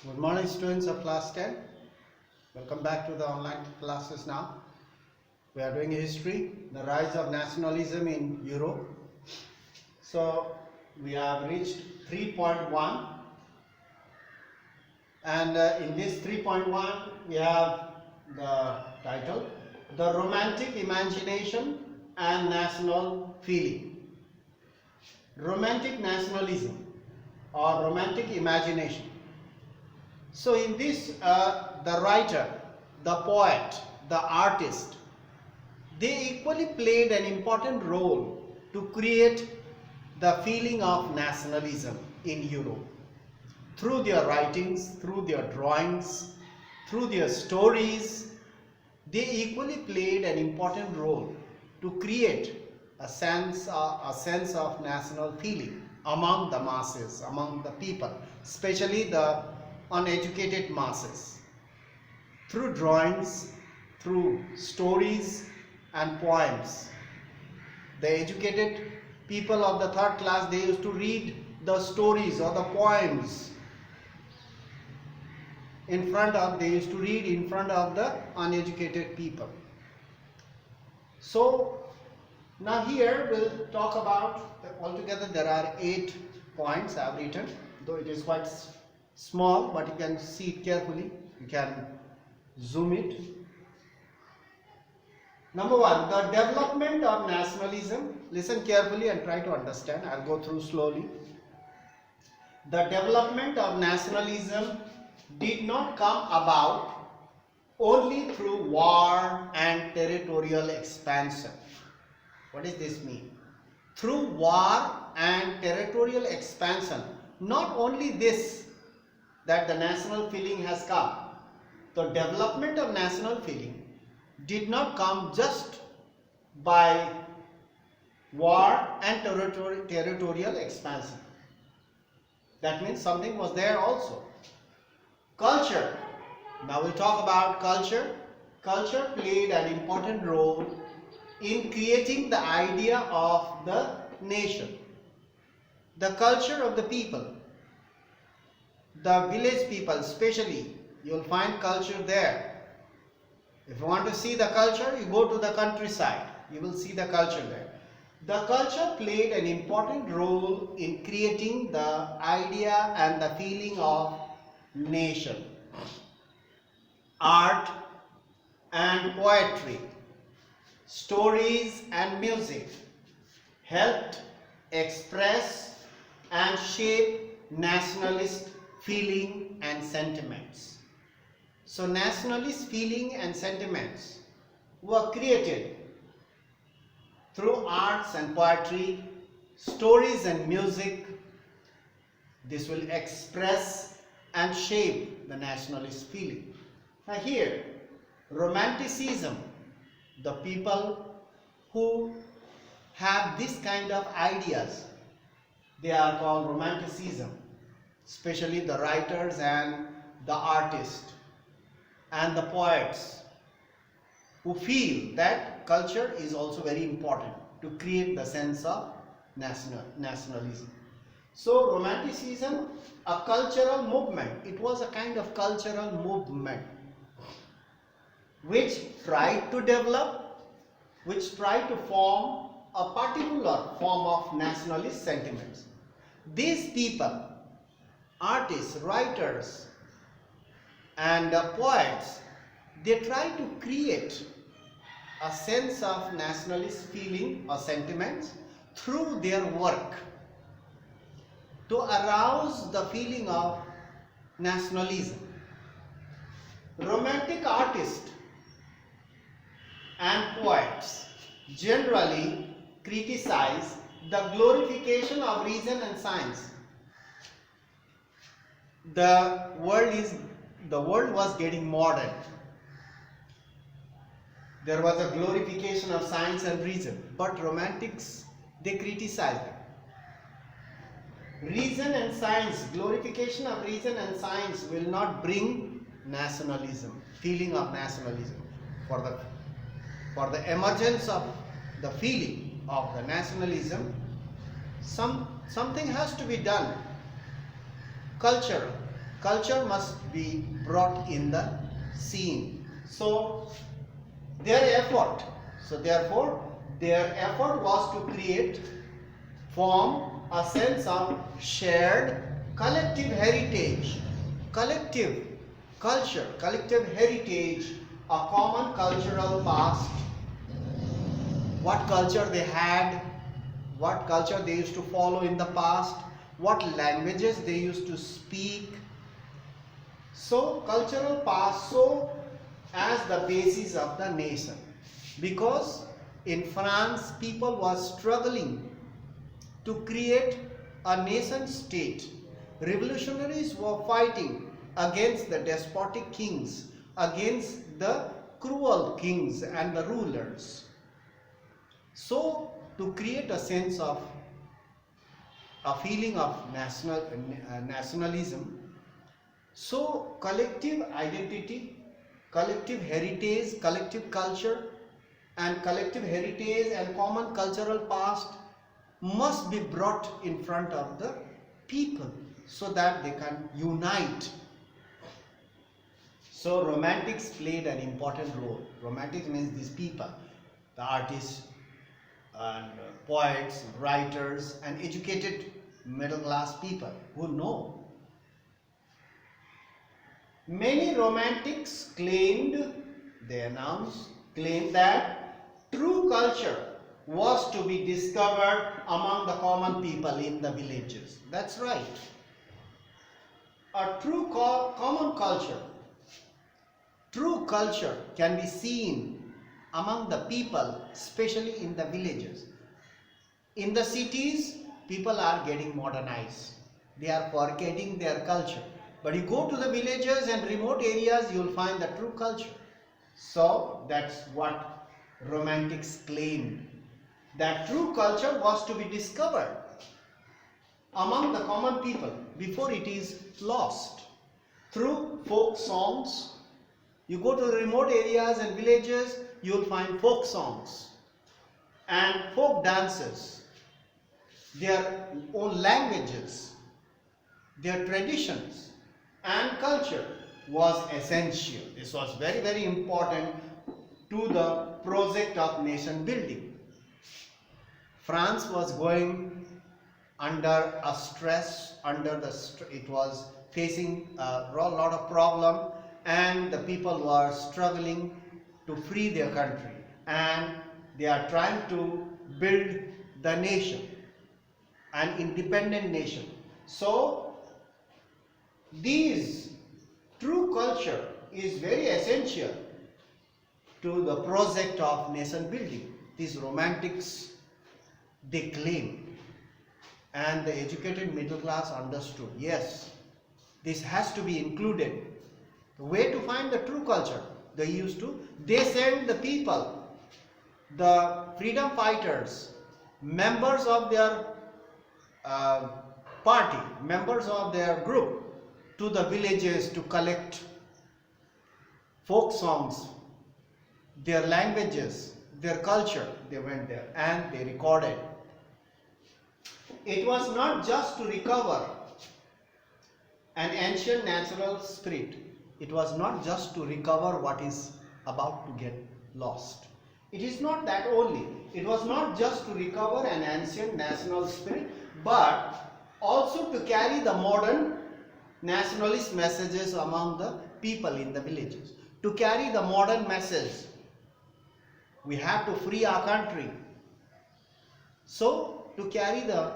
Good morning, students of class 10. Welcome back to the online classes now. We are doing history, the rise of nationalism in Europe. So we have reached 3.1, and in this 3.1 we have the title, The Romantic Imagination and National Feeling. Romantic nationalism or romantic imagination. So in this, the writer, the poet, the artist, they equally played an important role to create the feeling of nationalism in Europe. Through their writings, through their drawings, through their stories, they equally played an important role to create a sense of national feeling among the masses, among the people, especially the uneducated masses. Through drawings, through stories and poems, the educated people of the third class, they used to read the stories or the poems they used to read in front of the uneducated people. So now here we'll talk about, altogether there are 8 points I have written, though it is quite small, but you can see it carefully, you can zoom it. Number 1, the development of nationalism. Listen carefully and try to understand. I'll go through slowly. The development of nationalism did not come about only through war and territorial expansion. What does this mean? Through war and territorial expansion, not only this, that the national feeling has come. The development of national feeling did not come just by war and territorial expansion. That means something was there also. Culture. Now we'll talk about culture. Culture played an important role in creating the idea of the nation. The culture of the people. The village people especially, you will find culture there. If you want to see the culture, you go to the countryside, you will see the culture there. The culture played an important role in creating the idea and the feeling of nation. Art and poetry, stories and music helped express and shape nationalist feeling and sentiments. So nationalist feeling and sentiments were created through arts and poetry, stories and music. This will express and shape the nationalist feeling. Now here, romanticism, the people who have this kind of ideas, they are called romanticism, especially the writers and the artists and the poets who feel that culture is also very important to create the sense of nationalism. So romanticism, a cultural movement, it was a kind of cultural movement which tried to develop, which tried to form a particular form of nationalist sentiments. These people, artists, writers and poets, they try to create a sense of nationalist feeling or sentiments through their work to arouse the feeling of nationalism. Romantic artists and poets generally criticize the glorification of reason and science. The world was getting modern. There was a glorification of science and reason, but romantics, they criticized it. Reason and science, glorification of reason and science will not bring nationalism, feeling of nationalism. For the emergence of the feeling of the nationalism, something has to be done. Cultural. Culture must be brought in the scene. So their effort, therefore their effort was to form a sense of shared collective heritage, collective culture, collective heritage, a common cultural past, what culture they had, what culture they used to follow in the past, what languages they used to speak. So cultural past so as the basis of the nation, because in France people was struggling to create a nation state. Revolutionaries were fighting against the despotic kings, against the cruel kings and the rulers. So to create a sense of a feeling of nationalism, so collective identity, collective heritage, collective culture and collective heritage and common cultural past must be brought in front of the people so that they can unite. So romantics played an important role. Romantics means these people, the artists and poets, writers and educated middle class people who know. Many romantics claimed that true culture was to be discovered among the common people in the villages. That's right. A common culture, true culture can be seen among the people, especially in the villages. In the cities, people are getting modernized. They are forgetting their culture. But you go to the villages and remote areas, you will find the true culture. So that's what romantics claimed, that true culture was to be discovered among the common people before it is lost. Through folk songs, you go to the remote areas and villages, you will find folk songs and folk dances, their own languages, their traditions and culture was essential. This was very, very important to the project of nation building. France was going under a stress, it was facing a lot of problem, and the people were struggling to free their country, and they are trying to build the nation, an independent nation. So these true culture is very essential to the project of nation building. These romantics, they claim, and the educated middle class understood, yes, this has to be included. The way to find the true culture, they send the people, the freedom fighters, members of their party, members of their group, to the villages to collect folk songs, their languages, their culture. They went there and they recorded. It was not just to recover an ancient natural spirit. It was not just to recover what is about to get lost. It is not that only. It was not just to recover an ancient national spirit, but also to carry the modern nationalist messages among the people in the villages. To carry the modern message, we have to free our country. So to carry the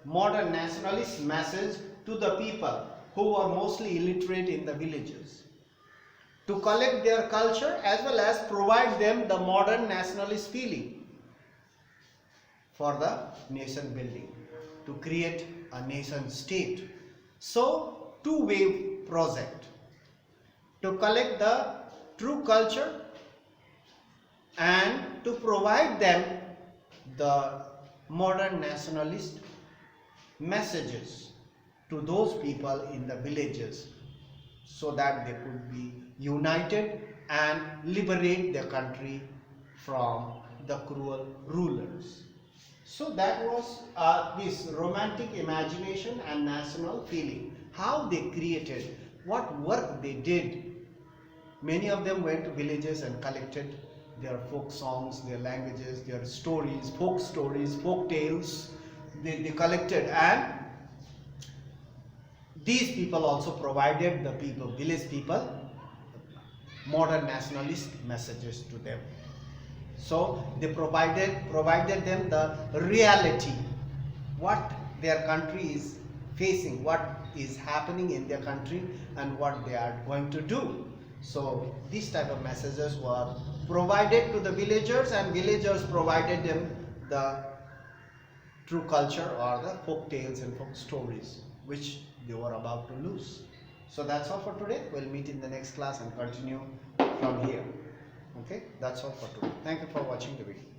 modern nationalist message to the people who are mostly illiterate in the villages, to collect their culture as well as provide them the modern nationalist feeling for the nation building, to create a nation state. So two-way project, to collect the true culture and to provide them the modern nationalist messages to those people in the villages, so that they could be united and liberate their country from the cruel rulers. So that was this romantic imagination and national feeling, how they created what work they did. Many of them went to villages and collected their folk songs, their languages, their stories, folk tales. They collected, and these people also provided the people, village people, modern nationalist messages to them. So they provided them the reality, what their country is facing, what is happening in their country, and what they are going to do. So these type of messages were provided to the villagers, and villagers provided them the true culture or the folk tales and folk stories which they were about to lose. So that's all for today. We'll meet in the next class and continue from here. Okay, that's all for today. Thank you for watching the video.